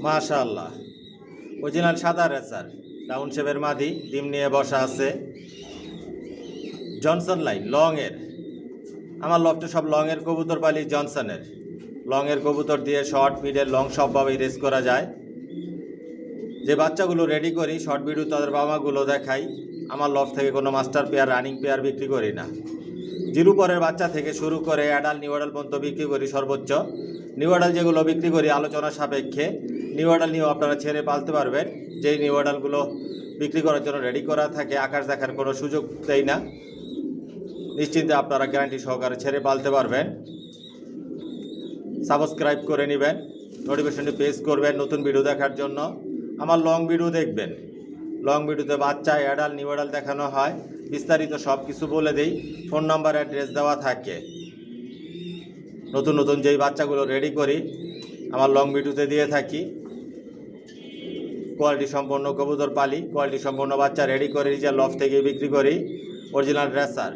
মাশাআল্লাহ, অরিজিনাল সাদা racer, down শেপের মাদি, ডিম নিয়ে বসা আছে। জনসন লাইন লংয়ের, আমার লফটে সব লংয়ের কবুতর পালি জনসনের। লংয়ের কবুতর দিয়ে শর্ট মিডের লং সবভাবেই রেস করা যায়। যে বাচ্চাগুলো রেডি করি শর্ট ভিডিও তাদের বাবাগুলো দেখাই। আমার লফট থেকে কোনো মাস্টার পেয়ার রানিং পেয়ার বিক্রি করি না। জিরো পরের বাচ্চা থেকে শুরু করে অ্যাডাল্ট নিউ অ্যাডাল্ট পর্যন্ত বিক্রি করি সর্বোচ্চ। নিউ অ্যাডাল্ট যেগুলো বিক্রি করি আলোচনা সাপেক্ষে, নিউ অ্যাডাল্ট নিয়েও আপনারা ছেড়ে পালতে পারবেন। যেই নিউ অ্যাডাল্টগুলো বিক্রি করার জন্য রেডি করা থাকে আকাশ দেখার কোনো সুযোগ দেয় না, নিশ্চিন্তে আপনারা গ্যারান্টি সহকারে ছেড়ে পালতে পারবেন। সাবস্ক্রাইব করে নেবেন, নোটিফিকেশনটি প্রেস করবেন নতুন ভিডিও দেখার জন্য। আমার লং ভিডিও দেখবেন, লং ভিডিওতে বাচ্চা অ্যাডাল্ট নিউ অ্যাডাল্ট দেখানো হয়, বিস্তারিত সব কিছু বলে দেই, ফোন নাম্বার অ্যাড্রেস দেওয়া থাকে। নতুন নতুন যেই বাচ্চাগুলো রেডি করি আমার লং ভিডিওতে দিয়ে থাকি। কোয়ালিটি সম্পন্ন কবুতর পালি, কোয়ালিটি সম্পন্ন বাচ্চা রেডি করে নিজের লফট থেকে বিক্রি করি। Original racer.